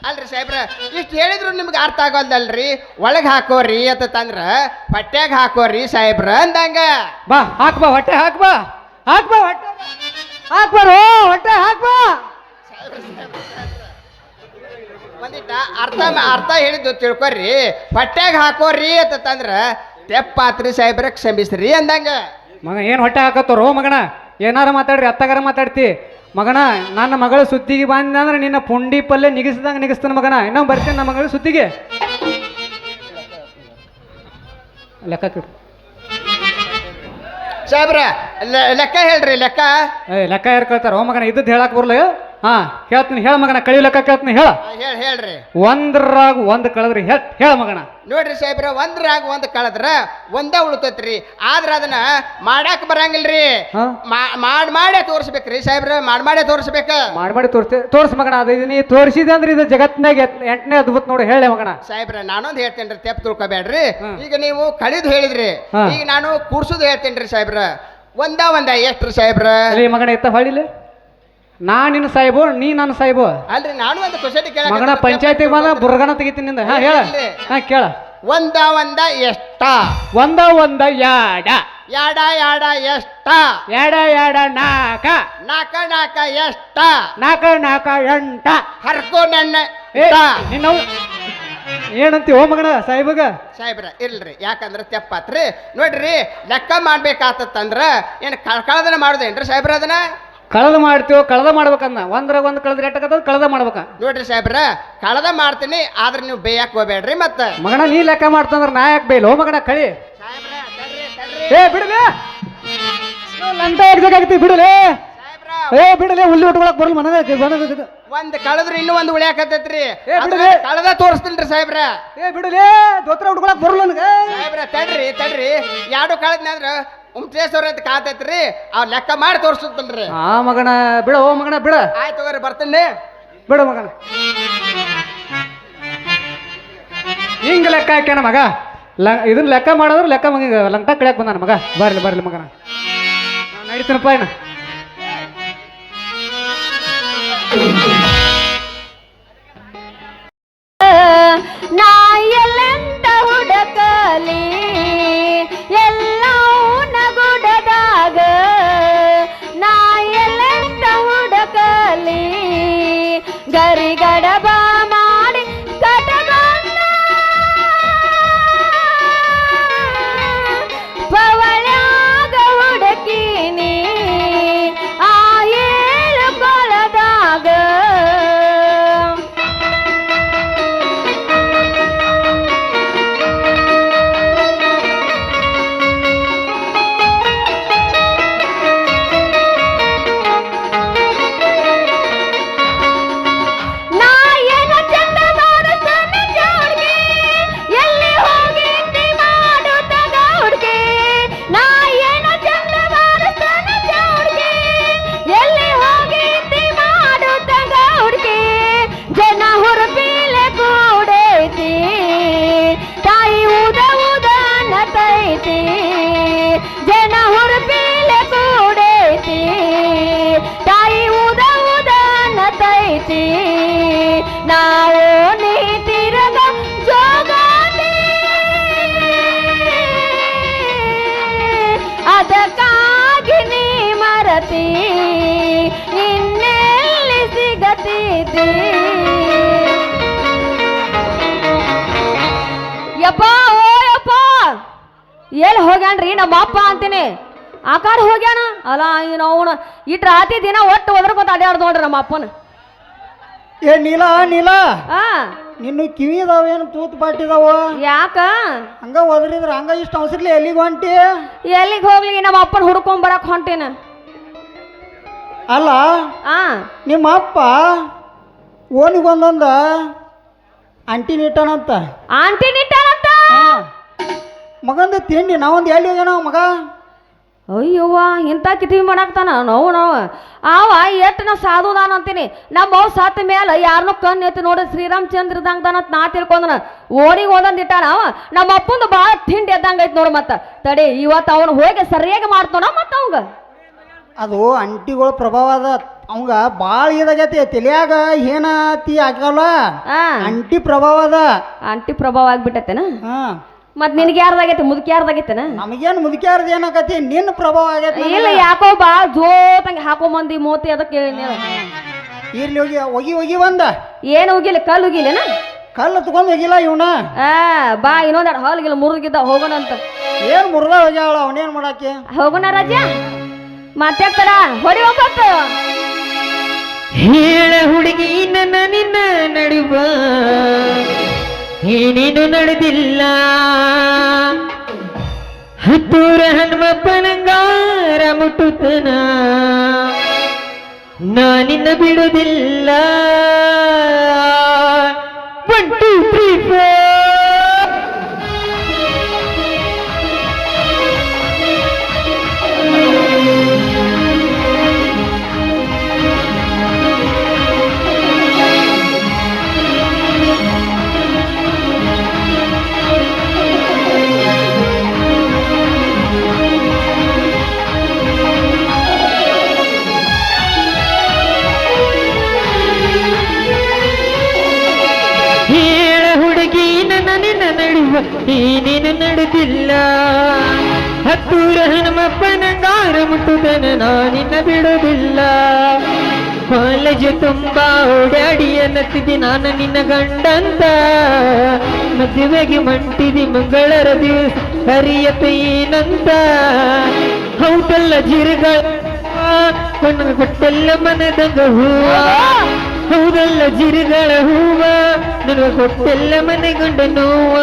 ಅಲ್ರಿ ಸಾಹೇಬ್ರ ಇಷ್ಟು ಹೇಳಿದ್ರು ನಿಮ್ಗೆ ಅರ್ಥ ಆಗೋಲ್ದಲ್ರಿ ಒಳಗೆ ಹಾಕೋರಿ ಅಂತಂದ್ರ ಹೊಟ್ಯಾಗ ಹಾಕೋರಿ ಸಾಹೇಬ್ರ ಅಂದಂಗ ಬಾ ಹಾಕ್ಬಾ ಹೊಟ್ಟೆ ಹಾಕ್ಬಾ ಹೊಟ್ಟೆ ಹಾಕ್ಬಾರೋ ಹೊಟ್ಟೆ ಹಾಕ್ಬಾ ಒಂದಿಟ್ಟ ಅರ್ಥ ಹೇಳಿದ್ದು ತಿಳ್ಕೊರಿ ಹೊಟ್ಯಾಗ ಹಾಕೋರಿ ಅಂತಂದ್ರ ತೆಪ್ಪಾತ್ರಿ ಸಾಹೇಬ್ರ ಕ್ಷಮಿಸ್ರಿ ಅಂದಂಗ ಮಗ ಏನು ಹೊಟ್ಟೆ ಹಾಕತ್ತೋರು ಮಗನ ಏನಾರ ಮಾತಾಡ್ರಿ ಅತ್ತಗಾರ ಮಾತಾಡ್ತಿ ಮಗನ ನನ್ನ ಮಗಳ ಸುದ್ದಿಗೆ ಬಂದ ಅಂದ್ರೆ ನಿನ್ನ ಪುಂಡಿ ಪಲ್ಲೆ ನಿಗಿಸ್ದಂಗೆ ನಿಗಿಸ್ತಾನೆ ಮಗನ ಇನ್ನೊಂದು ಬರ್ತೀನಿ ನನ್ನ ಮಗಳ ಸುದ್ದಿಗೆ ಲೆಕ್ಕ ಕಿಡು ಸಾಹೇಬ್ರ ಲೆಕ್ಕ ಹೇಳ್ರಿ ಲೆಕ್ಕ. ಲೆಕ್ಕ ಯಾರು ಕೇಳ್ತಾರ ಓ ಮಗನ ಇದ್ದದ್ದು ಹೇಳಕ್ ಬರಲ್ಲ ಹಾ ಹೇಳ್ತೀನಿ ಹೇಳ ಮಗನ ಕಳಿ ಲೆಕ್ಕ ಕೇಳ್ತೀನಿ ಹೇಳ ಹೇಳ್ರಿ ಒಂದ್ರಾಗ ಒಂದ್ ಕಳೆದ್ರಿ ಹೇಳ ಮಗನ. ನೋಡ್ರಿ ಸಾಹೇಬ್ರ ಒಂದ್ರಾಗ ಒಂದ್ ಕಳದ್ರ ಒಂದ ಉಳಿತೈತ್ರಿ ಆದ್ರ ಅದನ್ನ ಮಾಡಾಕ ಬರಂಗಿಲ್ರಿ. ಮಾಡೇ ತೋರ್ಸ್ಬೇಕ್ರಿ ಸಾಹೇಬ್ರ ಮಾಡೇ ತೋರ್ಸ್ಬೇಕ. ಮಾಡಿ ತೋರ್ಸ್ ಮಗನ ಅದು ನೀ ತೋರಿಸಿದೆ ಅಂದ್ರೆ ಇದು ಜಗತ್ತಿನಾಗ 8ನೇ ಅದ್ಭುತ ನೋಡಿ ಹೇಳಿ ಮಗನ. ಸಾಹೇಬ್ರ ನಾನೊಂದು ಹೇಳ್ತೇನ್ರಿ ತೆಪ್ಪ ತಿಳ್ಕೊಬೇಡ್ರಿ. ಈಗ ನೀವು ಕಳಿದು ಹೇಳಿದ್ರಿ ಈಗ ನಾನು ಕೂರ್ಸುದು ಹೇಳ್ತೇನ್ರಿ ಸಾಹೇಬ್ರ. ಒಂದ ಎಷ್ಟ್ರಿ ಸಾಹೇಬ್ರ? ಮಗನ ಎತ್ತ ಹೊಳಿಲಿ ನಾ ನಿನ್ನ ಸಾಹೇಬು ನೀ ನನ್ನ ಸಾಹೇಬು ಅಲ್ರಿ ನಾನು ಒಂದು ಕ್ವಶನ್ ಕೇಳ ಮಗನ ಪಂಚಾಯತಿಗೆ ಬಂದ ಬುರ್ಗನ ತೆಗಿತೀನಿ ನಿಂದ ಹಾ ಹೇಳ ಹಾ ಕೇಳ. ಒಂದ ಎಷ್ಟ? ಒಂದ ಯಾಡ ಯಾಡ ಎಷ್ಟ? ಯಾಡ ನಾಕ ಎಷ್ಟ? ನಾಕ ಎಂಟ ಹರ್ಕೋ ನನ್ನ ನಿನ್ನ ಏನಂತಿ ಓ ಮಗನ ಸಾಹೇಬಗ. ಸಾಹೇಬ್ರ ಇಲ್ರಿ ಯಾಕಂದ್ರ ತೆಪ್ಪಾತ್ರಿ ನೋಡ್ರಿ ಲೆಕ್ಕ ಮಾಡ್ಬೇಕಾತಂದ್ರ ಏನ್ ಕಳ್ದನ ಮಾಡುದೇನ್ರಿ ಸಾಹೇಬ್ರ? ಅದನ್ನ ಕಳೆದ ಮಾಡ್ತೀವೋ ಕಳೆದ ಮಾಡ್ಬೇಕನ್ನ ಒಂದ್ರಾಗ ಒಂದ್ ಕಳೆದ್ರೆ ಎಟ್ಟಕದ ಕಳೆದ ಮಾಡ್ಬೇಕ. ನೋಡ್ರಿ ಸಾಹೇಬ್ರ ಕಳೆದ ಮಾಡ್ತೀನಿ ಆದ್ರೆ ನೀವು ಬೇಯಕ್ ಹೋಗ್ಬೇಡ್ರಿ. ಮತ್ತ ಮಗನ ನೀ ಲೆಕ್ಕ ಮಾಡ್ತಂದ್ರ ನಾ ಯಾಕೆ ಬೇಯ್ಲ ಓ ಮಗನ ಕಳಿ ಬಿಡಲೇ ಲಂಟ ಎಗ್ಜಾಗತ್ತಿ ಬಿಡಲೇ ಬಿಡಲೇ ಹುಲ್ಲಿ ಉಟ್ಕೊಳಕ್ ಬರಲ್ಲ ಮನಗ ಒಂದ್ ಕಳೆದ್ರೆ ಇನ್ನೂ ಒಂದು ಉಳಿಯಾಕತ್ತೈತ್ರಿ ಕಳೆದ ತೋರಿಸ್ತೀನ್ರಿ ಸಾಹೇಬ್ರ. ಬಿಡಲೇ ದೋತ್ರ ಉಟ್ಕೊಳಕ್ ಬರಲ್ಲ ನನಗೆ ಸಾಹೇಬ್ರ ತಡ್ರಿ ಎರಡು ಕಳೆದ್ನ ಅಂದ್ರ ಉಮ್ಟೇಶ್ವರ ಅಂತ ಕಾತೈತ್ರಿ ಅವ್ ಲೆಕ್ಕ ಮಾಡಿ ತೋರಿಸುತ್ತಲ್ರಿ. ಆ ಮಗನ ಬಿಡ ಓ ಮಗನ ಬಿಡ. ಆಯ್ತು ತಗೋರಿ ಬರ್ತೀನಿ ಬಿಡ ಮಗನ. ಹಿಂಗ ಲೆಕ್ಕ ಹಾಕ್ಯಾನ ಮಗ ಇದನ್ನ ಲೆಕ್ಕ ಮಾಡಿದ್ರೆ ಲೆಕ್ಕ ಮಗ ಲಂಕ ಕಳಿಯಕ್ ಬಂದಾನ ಮಗ. ಬರ್ಲಿ ಮಗನ ನಡೀತೀನಪ್ಪ ಏನ ನಾ ಎಲ್ಲೆಂತ ಹುಡಕಲಿ ಎಲ್ಲವೂ ನಗುಡದಾಗ ನಾ ಎಲ್ಲೆಂತ ಹುಡಕಲಿ ಗರಿಗಡಬ ಮಾಡಿ ಕಟಗೊಂಡ ಪವಳ್ಯಾಗ ಹುಡಕಿನಿ ಆ ಏಳು ಕೊಳದಾಗ. ಜನ ಹುರುಪಿಲೆ ಕೂಡೈತಿ ತಾಯಿ ಉದ ನತೈತಿ ನಾವು ನೀ ತಿರಗ ಜೋಗಾತಿ ಅದಕ್ಕಾಗಿ ನೀ ಮರತಿ ಇನ್ನೆಲ್ಲಿ ಸಿಗತಿದ್ದಿ. ಯಪ್ಪ ಎಲ್ಲಿ ಹೋಗ್ಯಾನ್ರಿ ನಮ್ಮ ಅಪ್ಪ ಅಂತೀನಿ ಆ ಕಾರ್ ಹೋಗ್ಯಾನ ಅಲ್ಲ ಅವನು ಇಟ್ ರಾತ್ರಿ ದಿನ ಒಟ್ಟು ಒದ್ರಕೊತ ಅಡ್ಯಾಡ್ದು ನೋಡ್ರಿ ನಮ್ಮ ಅಪ್ಪನ. ಏ ನೀಲ ನಿನ್ನ ಕಿವಿ ಇದಾವೇನು ತೂತ್ ಪಾಟಿದಾವ ಯಾಕ ಹಂಗ ಒದರಿದ್ರ ಹಂಗ ಇಷ್ಟ ಅವಸರ್ಲಿ ಎಲ್ಲಿಗೆ ಹೊಂಟಿ? ಎಲ್ಲಿಗೆ ಹೋಗ್ಲಿ ನಮ್ಮ ಅಪ್ಪನ ಹುಡ್ಕೊಂಡ್ ಬರಕ್ ಹೊಂಟೇನ. ಅಲ್ಲ ನಿಮ್ಮ ಅಪ್ಪ ಓನಿಗೊಂದೊಂದ ಆಂಟಿ ನಿಟ್ಟಾನಂತ ಮಗಂದ ತಿಂಡಿ ನಾವೊಂದು ಎಲ್ಲಿ ಹೋಗ್ಯಾನ ಮಗ? ಅಯ್ಯವ್ವ ಇಂಥ ಕಿತಿವಿ ಮಾಡಾಕ್ತಾನ ನಾವು ಅವ ಎಷ್ಟು ನಾ ಸಾಧುದಾನ ಅಂತೀನಿ. ನಮ್ಮ ಅವ್ ಸತ್ತ ಮೇಲೆ ಯಾರನ್ನೂ ಕಣ್ಣು ಎತ್ತಿ ನೋಡಿ ಶ್ರೀರಾಮಚಂದ್ರದಂಗದಾನಂತ ನಾ ತಿಳ್ಕೊಂಡನ ಓಣಿಗೆ ಒಂದೊಂದು ಇಟ್ಟಾನ ಅವ. ನಮ್ಮ ಅಪ್ಪಂದು ಭಾಳ ತಿಂಡಿ ಎದ್ದಂಗ ಐತಿ ನೋಡು. ಮತ್ತ ತಡಿ ಇವತ್ತು ಅವನು ಹೋಗಿ ಸರಿಯಾಗಿ ಮಾಡ್ತಾನ ಮತ್ತ ಅವಂಗ ಅದು ಅಂಟಿಗಳ ಪ್ರಭಾವ ಅದ. ಅವಂಗ ಭಾಳ ಇದಾಗೈತಿ ತಲೆಯಾಗ ಏನತಿ ಆಗಲ್ಲ ಅಂಟಿ ಪ್ರಭಾವ ಅದ. ಅಂಟಿ ಪ್ರಭಾವ ಆಗ್ಬಿಟ್ಟೈತೆನ? ಮತ್ ನಿನಗೆ ಯಾರ್ದಾಗೈತಿ ಮುದುಕಿ ಯಾರ್ದಾಗೈತೆನ? ನಮಗೇನು ಮುದುಕಿಯಾರ್ದ ಏನಾಗತಿ ನಿನ್ನ ಪ್ರಭಾವ ಆಗೈತಿ. ಇಲ್ಲ ಯಾಕೋ ಬಾ ಜೋತಂಗೆ ಹಾಕೋ ಮಂದಿ ಮೋತಿ ಅದಕ್ಕೆ ಇರ್ಲಿ ಹೋಗಿ ಹೋಗಿ ಹೋಗಿ ಬಂದ ಏನು ಹೋಗಿಲ್ಲ ಕಲ್ಲು ಹೋಗಿಲ್ಲೇನ? ಕಲ್ಲು ತಗೊಂಡ್ ಹೋಗಿಲ್ಲ ಇವನ. ಬಾ ಇನ್ನೊಂದೆರಡು ಹಾಲ್ಗಿಲ್ಲ ಮುರಿಗಿದ್ದ ಹೋಗೋಣ ಅಂತ. ಏನು ಮುರ್ದ ಹೋಗ್ಯಾಳ ಅವನೇನು ಮಾಡಾಕೆ ಹೋಗೋಣ ರಾಜ ಮತ್ತೆ ತಡ ಹೊಡಿ ಹೋಗ್ಬಾರ್ದು. ಹೇಳ ಹುಡುಗಿ ನನ್ನ ನಿನ್ನ ನಡುವ ಏನೇನು ನಡೆದಿಲ್ಲ ಹತ್ತೂರ ಹನುಮಪ್ಪನಂಗಾರ ಮುಟ್ಟುತ್ತನ ನಾನಿನ್ನ ಬಿಡುವುದಿಲ್ಲ 1 2 3 4 ಏನೇನು ನಡೆದಿಲ್ಲ ಹತ್ತೂರ ಹನುಮಪ್ಪನಂಗಾರ ಮುಟ್ಟುದನ ನಾನಿನ್ನ ಬಿಡುವುದಿಲ್ಲ ಕಾಲೇಜು ತುಂಬಾ ಓಡಾಡಿ ಅನ್ನತ್ತಿದ್ದಿ ನಾನು ನಿನ್ನ ಗಂಡಂತ ಮದುವೆಗೆ ಮಂಟಿದಿ ಮಂಗಳರ ದಿವಸ ಹರಿಯತ ಏನಂತ ಹೌದಲ್ಲ ಜಿರುಗಳ ಕಣ್ಣ ಕೊಟ್ಟೆಲ್ಲ ಮನದಂಗ ಹೂವ ಹೌದಲ್ಲ ಜಿರುಗಳ ಹೂವ ನನಗೆ ಕೊಟ್ಟೆಲ್ಲ ಮನೆಗೊಂಡ ನೋವ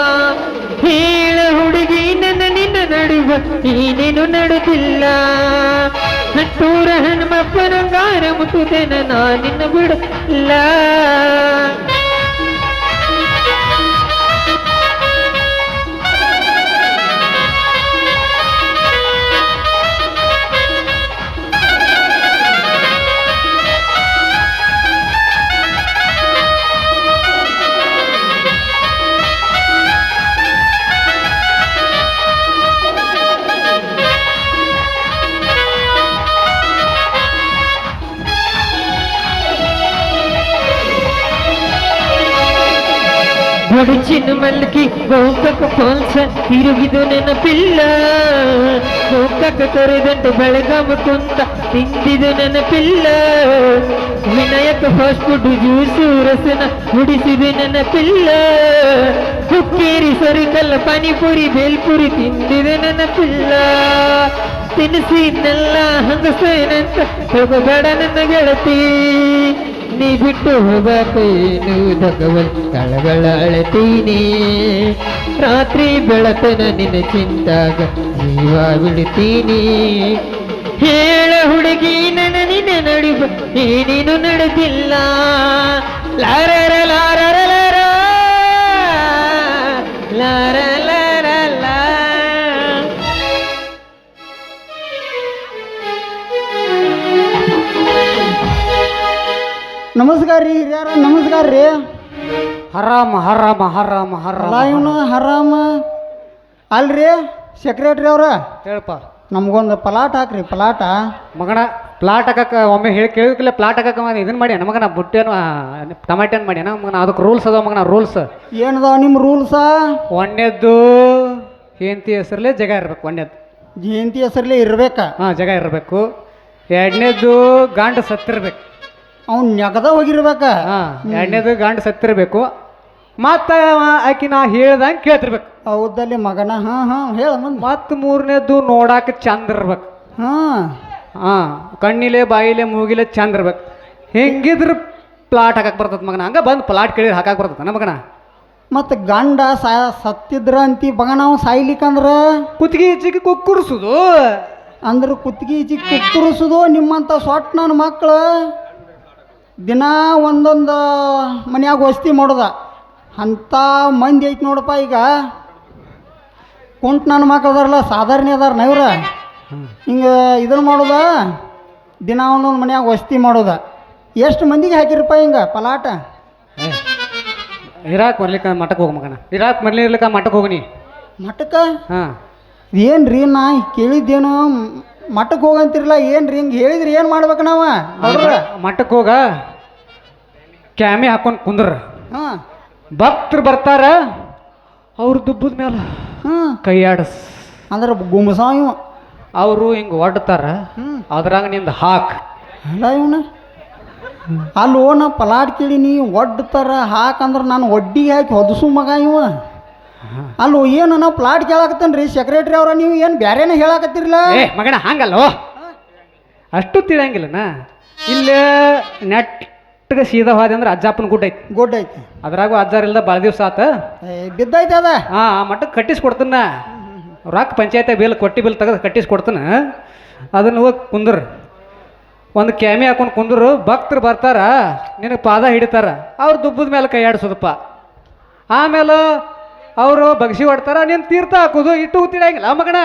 ಹೇಳ ಹುಡುಗಿ ನನ್ನ ನಿನ್ನ ನಡುವ ಏನೇನು ನಡೆದಿಲ್ಲ ಹತ್ತೂರ ಹನುಮಪ್ಪನಂಗಾರ ಮುಟ್ಟುದೇನ ನಾನಿನ್ನ ಬಿಡಲ್ಲ ಬುಡಿಚಿನ ಮಲ್ಕಿ ಗೋಕಕ ಪೋಲ್ಸ ತಿರುಗಿದು ನೆನಪಿಲ್ಲ ಗೋಕಕ ತೊರೆದಂಟು ಬೆಳಗಾಮ ಕುಂತ ತಿಂದಿದು ನೆನಪಿಲ್ಲ ವಿನಾಯಕ ಫಾಸ್ಟ್ ಫುಡ್ ಜ್ಯೂಸು ರಸನ ಹುಡಿಸಿದು ನೆನಪಿಲ್ಲ ಹುಕ್ಕೇರಿ ಸರಿಕಲ್ಲ ಪಾನಿಪುರಿ ಬೇಲ್ಪುರಿ ತಿಂದಿದು ನೆನಪಿಲ್ಲ ತಿನಿಸಿನೆಲ್ಲ ಹಂಗಸೇನಂತ ಹೋಗಬೇಡ ನನ್ನ ಗೆಳತಿ ನೀ ಬಿಟ್ಟು ಹೋಗಬೇಕೇನು ಭಗವನ್ ಕಳಗಳ ಅಳತೀನಿ ರಾತ್ರಿ ಬೆಳತನ ನಿನ್ನ ಚಿಂತಾಗ ಜೀವ ಬಿಡುತ್ತೀನಿ ಹೇಳ ಹುಡುಗಿ ನನ್ನ ನಿನ್ನ ನಡುವ ಏನೇನು ನಡೆದಿಲ್ಲ ಲಾರರ ಲಾರರ ಲಾರ ಲಾರ ಲಾರ ಲಾ ನಮಸ್ಕಾರ ರೀ ಹಿರಿಯರ ನಮಸ್ಕಾರ ರೀ ಹರಾಮ ಹರಾಮ ಹರಾಮ ಹರಾಮ ಅಲ್ಲ ಇವನು ಹರಾಮ ಅಲ್ರಿ ಸೆಕ್ರೆಟ್ರಿ ಅವ್ರ ಹೇಳಪ್ಪ ನಮ್ಗೊಂದು ಪಲಾಟ್ ಹಾಕ್ರಿ ಪಲಾಟ ಮಗನ ಪ್ಲಾಟ್ ಹಾಕಕ್ಕೆ ಒಮ್ಮೆ ಹೇಳಿ ಕೇಳಿಕಲ್ಲ ಪ್ಲಾಟ್ ಹಾಕಕ್ಕೆ ಇದನ್ನ ಮಾಡಿ ಮಗನ ಬುಟ್ಟೇನು ಟಮಾಟೇನು ಮಾಡಿ ಮಗನ ಅದಕ್ಕೆ ರೂಲ್ಸ್ ಅದಾವ ಮಗನ ರೂಲ್ಸ್ ಏನದಾವ ನಿಮ್ಮ ರೂಲ್ಸ ಒಂದೇದ್ದು ಹೆಂಡತಿ ಹೆಸರಲ್ಲೇ ಜಾಗ ಇರ್ಬೇಕು ಒಂದೇದ್ದು ಜಯಂತಿ ಹೆಸರ್ಲಿ ಇರ್ಬೇಕ ಹಾಂ ಜಾಗ ಇರಬೇಕು ಎರಡನೇದು ಗಾಂಡು ಸತ್ತಿರ್ಬೇಕು ಅವ್ನು ನೆಗದ ಹೋಗಿರ್ಬೇಕ ಹಾಂ ಎರಡನೇದು ಗಾಂಡು ಸತ್ತಿರ್ಬೇಕು ಮತ್ತು ಆಕಿ ನಾ ಹೇಳ್ದಂಗೆ ಕೇಳ್ತಿರ್ಬೇಕು ಹೌದಲ್ಲಿ ಮಗನ ಹಾಂ ಹಾಂ ಹೇಳ ಮುಂದೆ ಮತ್ತು ಮೂರನೇದು ನೋಡಾಕ ಚಂದ ಇರ್ಬೇಕು ಹಾಂ ಹಾಂ ಕಣ್ಣಿಲೆ ಬಾಯಿಲೆ ಮೂಗಿಲೆ ಚಂದ ಇರ್ಬೇಕು ಹೆಂಗಿದ್ರೆ ಪ್ಲಾಟ್ ಹಾಕಕ್ಕೆ ಬರ್ತದೆ ಮಗನ ಹಂಗೆ ಬಂದು ಪ್ಲಾಟ್ ಕೇಳಿದ್ರೆ ಹಾಕಕ್ಕೆ ಬರ್ತದೆ ಮಗನ ಮತ್ತು ಗಂಡ ಸತ್ತಿದ್ರ ಅಂತಿ ಮಗ ನಾವು ಸಾಯ್ಲಿಕ್ಕಂದ್ರ ಕುತ್ತಿಗೆ ಈಚಿಗೆ ಕುಕ್ಕುರ್ಸುದು ಅಂದ್ರೆ ಕುತ್ತಿಗೆ ಈಚಿ ಕುಕ್ಕುರಿಸೋದು ನಿಮ್ಮಂಥ ಸೊಟ್ಟು ನನ್ನ ಮಕ್ಕಳು ದಿನ ಒಂದೊಂದು ಮನ್ಯಾಗ ವಸ್ತಿ ಮಾಡೋದ ಅಂಥ ಮಂದಿ ಐತಿ ನೋಡಪ್ಪ ಈಗ ಕುಂಟ್ ನನ್ನ ಮಕ್ಳು ಅದಾರಲ್ಲ ಸಾಧಾರಣ ಅದಾರ ನವ್ರ ಹಿಂಗೆ ಇದನ್ನು ಮಾಡೋದ ದಿನ ಒಂದೊಂದು ಮನ್ಯಾಗ ವಸ್ತಿ ಮಾಡೋದ ಎಷ್ಟು ಮಂದಿಗೆ ಹಾಕಿರಪ್ಪ ಹಿಂಗೆ ಪಲಾಟ ಇರಾಕ್ ಮರ್ಲಿಕ್ಕೆ ಮಠಕ್ಕೆ ಹೋಗಿ ಮಗನ ಇರಾಕ್ ಮರ್ಲಿರ್ಲಿಕ್ಕೆ ಮಠಕ್ಕೆ ಹೋಗಿ ನೀ ಮಠಕ್ಕೆ ಹಾಂ ಏನು ರೀ ನಾ ಕೇಳಿದ್ದೇನು ಮಠಕ್ಕೆ ಹೋಗಂತಿರಲ್ಲ ಏನು ರೀ ಹಿಂಗೆ ಹೇಳಿದ್ರಿ ಏನು ಮಾಡ್ಬೇಕು ನಾವು ಅವ್ರ ಮಠಕ್ಕೆ ಹೋಗ ಕ್ಯಾಮಿ ಹಾಕೊಂಡು ಕುಂದ್ರ ಹಾಂ ಭಕ್ತರು ಬರ್ತಾರ ಅವ್ರು ದುಬ್ಬದ ಮೇಲೆ ಹಾಂ ಕೈ ಆಡಸ್ ಅಂದ್ರೆ ಗುಮ್ಸಾವ ಇವ ಅವರು ಹಿಂಗೆ ಒಡ್ತಾರ ಅದ್ರಾಗ ನಿಂದ ಹಾಕ್ ಅಲ್ಲ ಇವನ ಅಲ್ಲೋ ನಾ ಪಲಾಟ್ ಕೇಳಿ ನೀ ಒಡ್ತಾರ ಹಾಕಂದ್ರೆ ನಾನು ಒಡ್ಡಿಗೆ ಹಾಕಿ ಹೊದಸು ಮಗ ಇವ ಅಲ್ಲೋ ಏನು ನಾವು ಪ್ಲಾಟ್ ಕೇಳಾಕತ್ತೇನ್ರಿ ಸೆಕ್ರೆಟ್ರಿ ಅವ್ರ ನೀವು ಏನು ಬ್ಯಾರೇನ ಹೇಳಾಕತ್ತಿರಲ್ಲ ಏ ಮಗನ ಹಂಗಲ್ಲೋ ಅಷ್ಟು ತಿಳಿಯಂಗಿಲ್ಲನ ಇಲ್ಲೇ ನೆಟ್ಗೆ ಸೀದಾ ಹೋದೆ ಅಂದ್ರೆ ಅಜ್ಜಪ್ಪನ ಗುಡ್ಡ ಐತಿ ಗುಡ್ ಐತಿ ಅದ್ರಾಗೂ ಅಜ್ಜಾರಿಲ್ದ ಭಾಳ ದಿವಸ ಆತ ಬಿದ್ದೈತೆ ಅದ ಹಾಂ ಆ ಮಟ್ಟಕ್ಕೆ ಕಟ್ಟಿಸ್ಕೊಡ್ತಾನ ರೊಕ್ಕ ಪಂಚಾಯತ್ ಬಿಲ್ ಕೊಟ್ಟಿ ಬಿಲ್ ತೆಗೆದು ಕಟ್ಟಿಸ್ಕೊಡ್ತಾನ ಅದನ್ನು ಹೋಗಿ ಕುಂದ್ರ ಒಂದು ಕ್ಯಾಮಿ ಹಾಕೊಂಡು ಕುಂದ್ರು ಭಕ್ತರು ಬರ್ತಾರ ನಿನಗೆ ಪಾದ ಹಿಡಿತಾರ ಅವ್ರು ದುಬ್ಬದ ಮೇಲೆ ಕೈ ಆಡಿಸೋದಪ್ಪ ಆಮೇಲೆ ಅವರು ಬಗ್ಸಿ ಹೊಡ್ತಾರ ನೀನು ತೀರ್ಥ ಹಾಕೋದು ಇಟ್ಟು ತಿಳಿಯಂಗಿಲ್ಲ ಮಗಣ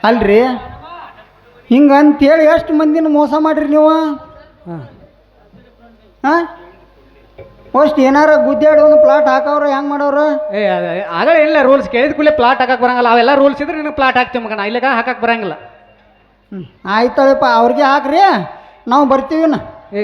ಅಲ್ರಿ ಹಿಂಗಂತೇಳಿ ಎಷ್ಟು ಮಂದಿನ ಮೋಸ ಮಾಡ್ರಿ ನೀವು ಹಾಂ ಹಾಂ ಫಸ್ಟ್ ಏನಾರ ಗುದ್ದಾಡಿ ಒಂದು ಪ್ಲಾಟ್ ಹಾಕವ್ರ ಹೆಂಗೆ ಮಾಡವ್ರ ಏ ಆಗಲೇ ಇಲ್ಲ ರೂಲ್ಸ್ ಕೇಳಿದ ಕೂಡಲೇ ಪ್ಲಾಟ್ ಹಾಕಕ್ಕೆ ಬರಂಗಿಲ್ಲ ಅವೆಲ್ಲ ರೂಲ್ಸ್ ಇದ್ರೆ ನಿನಗೆ ಪ್ಲಾಟ್ ಹಾಕ್ತೀವಿ ಮಗನ ಇಲ್ಲಿಗ ಹಾಕಕ್ಕೆ ಬರಂಗಿಲ್ಲ ಆಯ್ತಳಪ್ಪ ಅವ್ರಿಗೆ ಹಾಕ್ರಿ ನಾವು ಬರ್ತೀವಿನ ಏ